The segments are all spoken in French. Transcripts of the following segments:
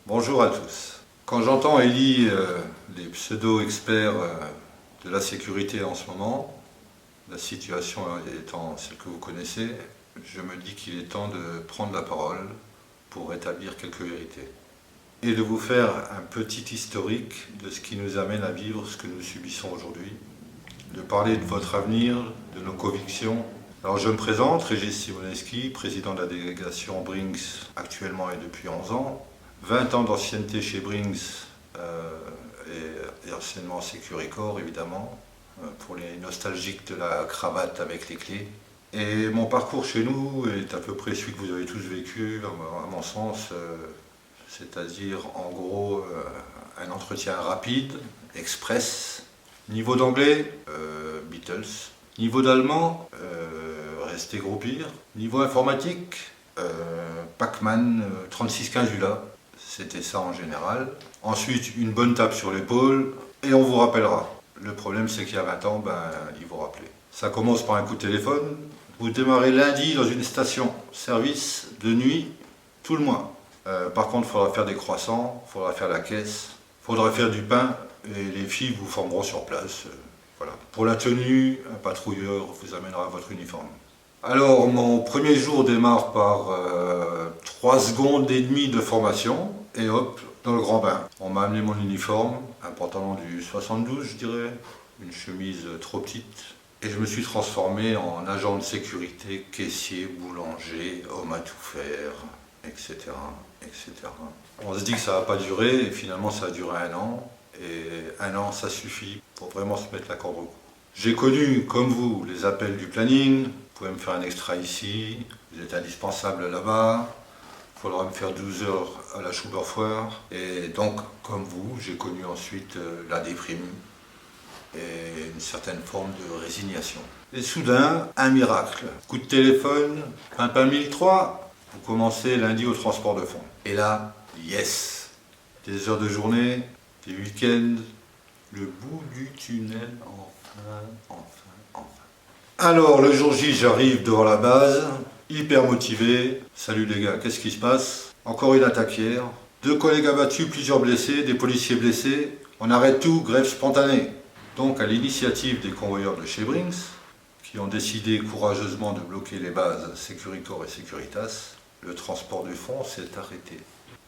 Bonjour à tous. Quand j'entends et lis les pseudo-experts de la sécurité en ce moment, la situation étant celle que vous connaissez, je me dis qu'il est temps de prendre la parole pour rétablir quelques vérités. Et de vous faire un petit historique de ce qui nous amène à vivre ce que nous subissons aujourd'hui, de parler de votre avenir, de nos convictions. Alors je me présente, Régis Simoneski, président de la délégation Brinks actuellement et depuis 11 ans. 20 ans d'ancienneté chez Brinks et anciennement Securicor évidemment, pour les nostalgiques de la cravate avec les clés. Et mon parcours chez nous est à peu près celui que vous avez tous vécu, à mon sens, c'est-à-dire en gros un entretien rapide, express. Niveau d'anglais, Beatles. Niveau d'allemand, restait groupir. Niveau informatique, Pac-Man 3615 ULA. C'était ça en général. Ensuite, une bonne tape sur l'épaule et on vous rappellera. Le problème, c'est qu'il y a 20 ans, il vous rappelait. Ça commence par un coup de téléphone. Vous démarrez lundi dans une station-service de nuit tout le mois. Par contre, il faudra faire des croissants, il faudra faire la caisse, il faudra faire du pain et les filles vous formeront sur place. Voilà. Pour la tenue, un patrouilleur vous amènera votre uniforme. Alors, mon premier jour démarre par 3 secondes et demie de formation, et hop, dans le grand bain. On m'a amené mon uniforme, un pantalon du 72, je dirais, une chemise trop petite, et je me suis transformé en agent de sécurité, caissier, boulanger, homme à tout faire, etc., etc. On se dit que ça va pas durer, et finalement ça a duré 1 an, et 1 an ça suffit pour vraiment se mettre la corde au cou. J'ai connu, comme vous, les appels du planning. Vous pouvez me faire un extra ici, vous êtes indispensable là-bas, il faudra me faire 12 heures à la Schuberfoire. Et donc, comme vous, j'ai connu ensuite la déprime et une certaine forme de résignation. Et soudain, un miracle. Coup de téléphone, Pimpin 1003, vous commencez lundi au transport de fonds. Et là, yes, des heures de journée, des week-ends, le bout du tunnel, enfin. Alors, le jour J, j'arrive devant la base, hyper motivé. Salut les gars, qu'est-ce qui se passe? Encore une attaque hier. 2 collègues abattus, plusieurs blessés, des policiers blessés. On arrête tout, grève spontanée. Donc, à l'initiative des convoyeurs de chez Brinks, qui ont décidé courageusement de bloquer les bases Securicor et Securitas, le transport de fonds s'est arrêté.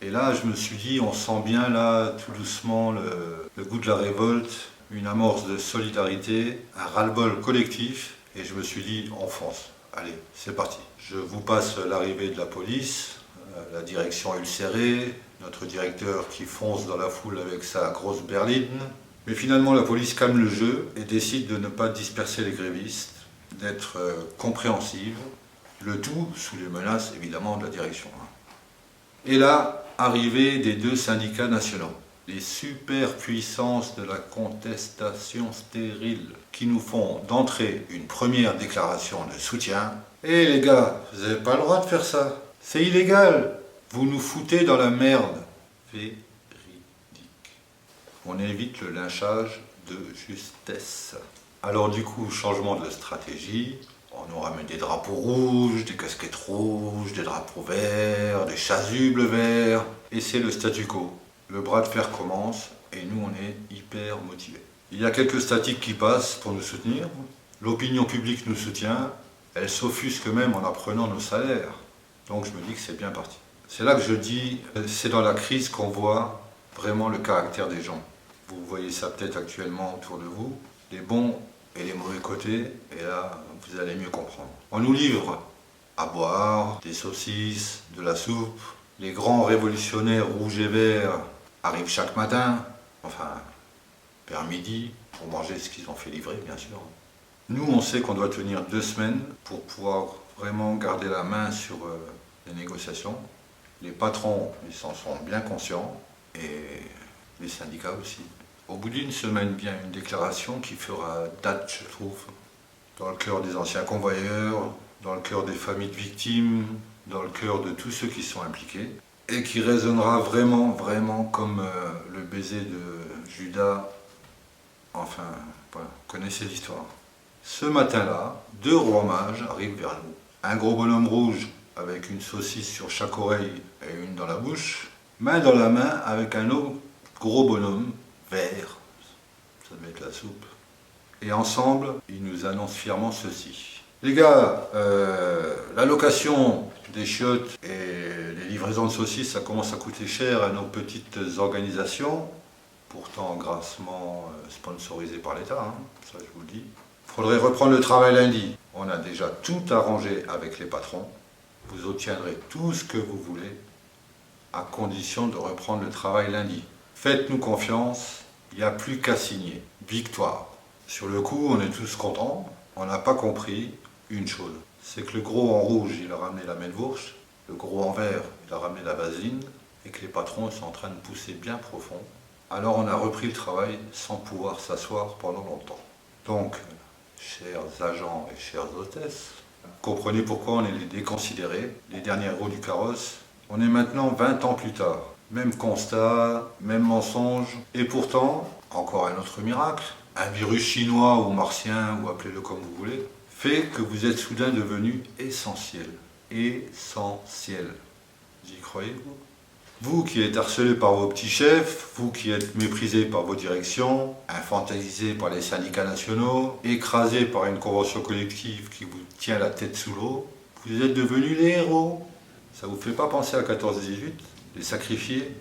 Et là, je me suis dit, on sent bien là, tout doucement, le goût de la révolte, une amorce de solidarité, un ras-le-bol collectif. Et je me suis dit, on fonce. Allez, c'est parti. Je vous passe l'arrivée de la police, la direction ulcérée, notre directeur qui fonce dans la foule avec sa grosse berline. Mais finalement, la police calme le jeu et décide de ne pas disperser les grévistes, d'être compréhensive, le tout sous les menaces évidemment de la direction. Et là, arrivée des 2 syndicats nationaux. Les superpuissances de la contestation stérile qui nous font d'entrée une première déclaration de soutien. Eh les gars, vous n'avez pas le droit de faire ça. C'est illégal. Vous nous foutez dans la merde. Véridique. On évite le lynchage de justesse. Alors du coup, changement de stratégie. On nous ramène des drapeaux rouges, des casquettes rouges, des drapeaux verts, des chasubles verts. Et c'est le statu quo. Le bras de fer commence et nous on est hyper motivés. Il y a quelques statiques qui passent pour nous soutenir. L'opinion publique nous soutient. Elle s'offusque même en apprenant nos salaires. Donc je me dis que c'est bien parti. C'est là que je dis, c'est dans la crise qu'on voit vraiment le caractère des gens. Vous voyez ça peut-être actuellement autour de vous, les bons et les mauvais côtés, et là vous allez mieux comprendre. On nous livre à boire, des saucisses, de la soupe. Les grands révolutionnaires rouges et verts arrivent chaque matin, enfin vers midi, pour manger ce qu'ils ont fait livrer, bien sûr. Nous, on sait qu'on doit tenir 2 semaines pour pouvoir vraiment garder la main sur les négociations. Les patrons, ils s'en sont bien conscients, et les syndicats aussi. Au bout d'1 semaine, vient une déclaration qui fera date, je trouve, dans le cœur des anciens convoyeurs, dans le cœur des familles de victimes, dans le cœur de tous ceux qui sont impliqués, et qui résonnera vraiment, vraiment comme le baiser de Judas. Enfin, voilà, vous connaissez l'histoire. Ce matin-là, 2 rois mages arrivent vers nous. Un gros bonhomme rouge avec une saucisse sur chaque oreille et une dans la bouche, main dans la main avec un autre gros bonhomme, vert, ça devait être la soupe. Et ensemble, ils nous annoncent fièrement ceci. Les gars, la location des chiottes et les livraisons de saucisses, ça commence à coûter cher à nos petites organisations, pourtant grassement sponsorisées par l'État, hein, ça je vous le dis. Il faudrait reprendre le travail lundi. On a déjà tout arrangé avec les patrons. Vous obtiendrez tout ce que vous voulez, à condition de reprendre le travail lundi. Faites-nous confiance, il n'y a plus qu'à signer. Victoire. Sur le coup, on est tous contents. On n'a pas compris une chose. C'est que le gros en rouge, il a ramené la Melwurst, le gros en vert, il a ramené la vaseline, et que les patrons sont en train de pousser bien profond. Alors on a repris le travail sans pouvoir s'asseoir pendant longtemps. Donc, chers agents et chères hôtesses, comprenez pourquoi on est les déconsidérés, les dernières roues du carrosse. On est maintenant 20 ans plus tard. Même constat, même mensonge, et pourtant, encore un autre miracle, un virus chinois ou martien, ou appelez-le comme vous voulez, fait que vous êtes soudain devenu essentiel. Essentiel. Vous y croyez-vous ? Vous qui êtes harcelé par vos petits chefs, vous qui êtes méprisé par vos directions, infantilisé par les syndicats nationaux, écrasé par une convention collective qui vous tient la tête sous l'eau, vous êtes devenus les héros. Ça vous fait pas penser à 14-18, les sacrifiés,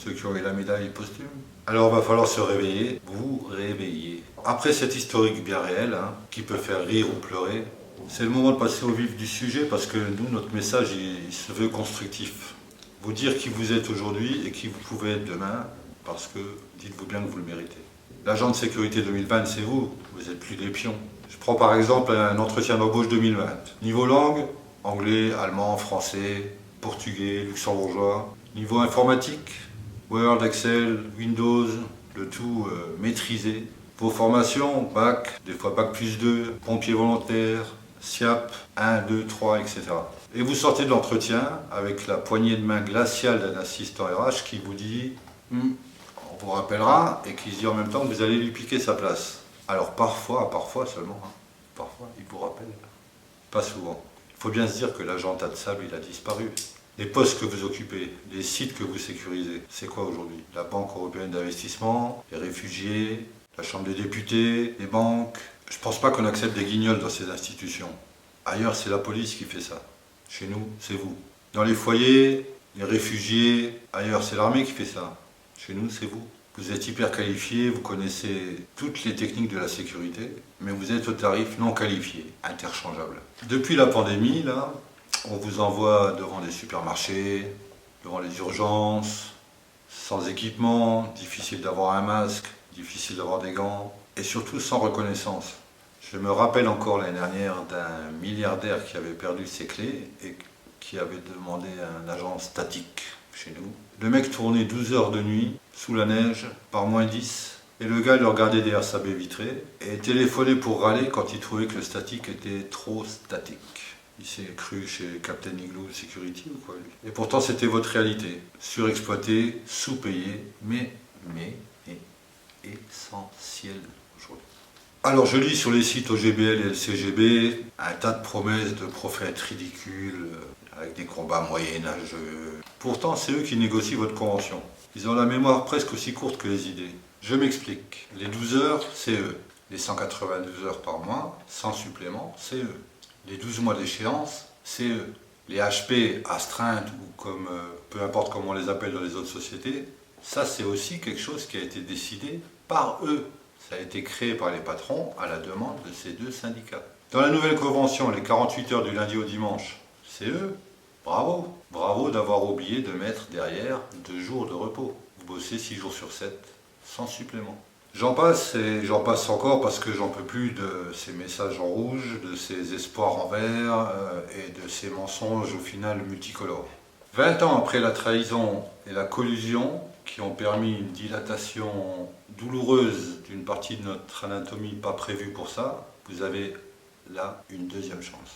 ceux qui ont eu la médaille posthume? Alors il va falloir se réveiller, vous réveiller. Après cet historique bien réel, hein, qui peut faire rire ou pleurer, c'est le moment de passer au vif du sujet parce que nous, notre message, il se veut constructif. Vous dire qui vous êtes aujourd'hui et qui vous pouvez être demain, parce que dites-vous bien que vous le méritez. L'agent de sécurité 2020, c'est vous, vous n'êtes plus des pions. Je prends par exemple un entretien d'embauche 2020. Niveau langue, anglais, allemand, français, portugais, luxembourgeois. Niveau informatique, Word, Excel, Windows, le tout maîtrisé. Vos formations, bac, des fois bac plus 2, pompier volontaire, SIAP, 1, 2, 3, etc. Et vous sortez de l'entretien avec la poignée de main glaciale d'un assistant RH qui vous dit on vous rappellera, et qui se dit en même temps que vous allez lui piquer sa place. Alors parfois seulement, hein, parfois il vous rappelle, pas souvent. Il faut bien se dire que l'agent tas de sable, il a disparu. Les postes que vous occupez, les sites que vous sécurisez, c'est quoi aujourd'hui? La Banque européenne d'investissement, les réfugiés, la Chambre des députés, les banques. Je pense pas qu'on accepte des guignols dans ces institutions. Ailleurs, c'est la police qui fait ça. Chez nous, c'est vous. Dans les foyers, les réfugiés, ailleurs, c'est l'armée qui fait ça. Chez nous, c'est vous. Vous êtes hyper qualifié, vous connaissez toutes les techniques de la sécurité, mais vous êtes au tarif non qualifié, interchangeable. Depuis la pandémie, là, on vous envoie devant des supermarchés, devant les urgences, sans équipement, difficile d'avoir un masque, difficile d'avoir des gants, et surtout sans reconnaissance. Je me rappelle encore l'année dernière d'un milliardaire qui avait perdu ses clés et qui avait demandé un agent statique chez nous. Le mec tournait 12 heures de nuit, sous la neige, par -10, et le gars le regardait derrière sa baie vitrée et téléphonait pour râler quand il trouvait que le statique était trop statique. Il s'est cru chez Captain Igloo Security ou quoi, lui. Et pourtant c'était votre réalité. Surexploité, sous-payé, mais essentiel aujourd'hui. Alors je lis sur les sites OGBL et LCGB un tas de promesses de prophètes ridicules, avec des combats moyenâgeux. Pourtant c'est eux qui négocient votre convention. Ils ont la mémoire presque aussi courte que les idées. Je m'explique. Les 12 heures, c'est eux. Les 192 heures par mois, sans supplément, c'est eux. Les 12 mois d'échéance, c'est eux. Les HP, astreintes, ou comme, peu importe comment on les appelle dans les autres sociétés, ça c'est aussi quelque chose qui a été décidé par eux. Ça a été créé par les patrons à la demande de ces deux syndicats. Dans la nouvelle convention, les 48 heures du lundi au dimanche, c'est eux. Bravo. Bravo d'avoir oublié de mettre derrière 2 jours de repos. Vous bossez 6 jours sur 7, sans supplément. J'en passe et j'en passe encore parce que j'en peux plus de ces messages en rouge, de ces espoirs en vert et de ces mensonges au final multicolores. 20 ans après la trahison et la collusion qui ont permis une dilatation douloureuse d'une partie de notre anatomie pas prévue pour ça, vous avez là une deuxième chance.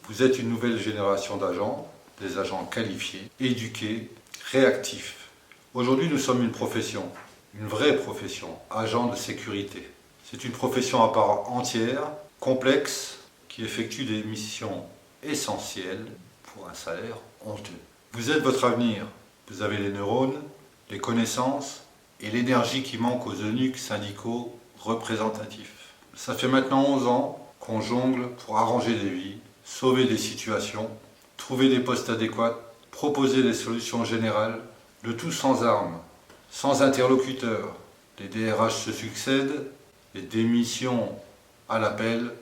Vous êtes une nouvelle génération d'agents, des agents qualifiés, éduqués, réactifs. Aujourd'hui, nous sommes une profession. Une vraie profession, agent de sécurité. C'est une profession à part entière, complexe, qui effectue des missions essentielles pour un salaire honteux. Vous êtes votre avenir, Vous avez les neurones, les connaissances et l'énergie qui manque aux eunuques syndicaux représentatifs. Ça fait maintenant 11 ans qu'on jongle pour arranger des vies, sauver des situations, trouver des postes adéquats, proposer des solutions générales, le tout sans armes, sans interlocuteurs. Les DRH se succèdent, les démissions à l'appel,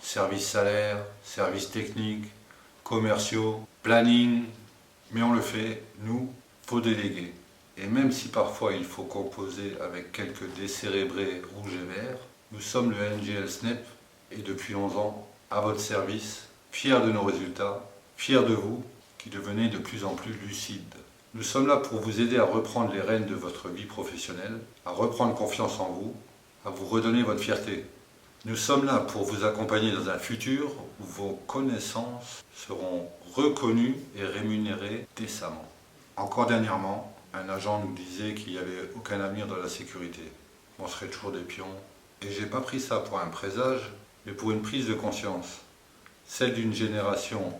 services salaires, services techniques, commerciaux, planning, mais on le fait, nous, faut déléguer. Et même si parfois il faut composer avec quelques décérébrés rouges et verts, nous sommes le NGL SNEP et depuis 11 ans, à votre service, fiers de nos résultats, fiers de vous qui devenez de plus en plus lucides. Nous sommes là pour vous aider à reprendre les rênes de votre vie professionnelle, à reprendre confiance en vous, à vous redonner votre fierté. Nous sommes là pour vous accompagner dans un futur où vos connaissances seront reconnues et rémunérées décemment. Encore dernièrement, un agent nous disait qu'il n'y avait aucun avenir dans la sécurité. On serait toujours des pions. Et j'ai pas pris ça pour un présage, mais pour une prise de conscience. Celle d'une génération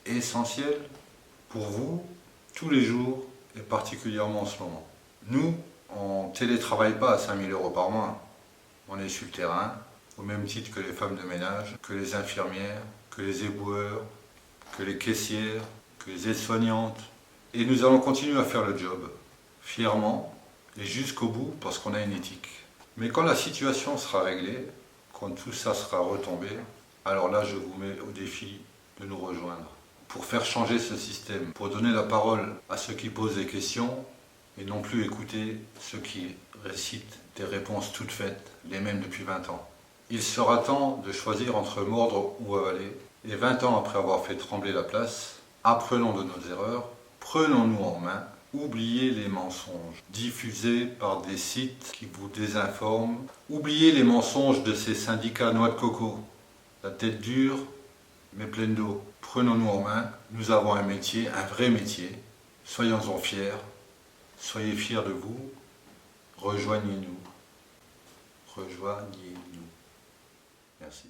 essentielle pour vous, tous les jours, et particulièrement en ce moment. Nous, on ne télétravaille pas à 5 000 € par mois. On est sur le terrain, au même titre que les femmes de ménage, que les infirmières, que les éboueurs, que les caissières, que les aides-soignantes. Et nous allons continuer à faire le job, fièrement et jusqu'au bout, parce qu'on a une éthique. Mais quand la situation sera réglée, quand tout ça sera retombé, alors là je vous mets au défi de nous rejoindre. Pour faire changer ce système, pour donner la parole à ceux qui posent des questions, et non plus écouter ceux qui récitent des réponses toutes faites, les mêmes depuis 20 ans. Il sera temps de choisir entre mordre ou avaler, et 20 ans après avoir fait trembler la place, apprenons de nos erreurs, prenons-nous en main, oubliez les mensonges diffusés par des sites qui vous désinforment, oubliez les mensonges de ces syndicats noix de coco, la tête dure mais pleine d'eau. Prenons-nous en main, nous avons un métier, un vrai métier, soyons-en fiers, soyez fiers de vous, rejoignez-nous, rejoignez-nous. Merci.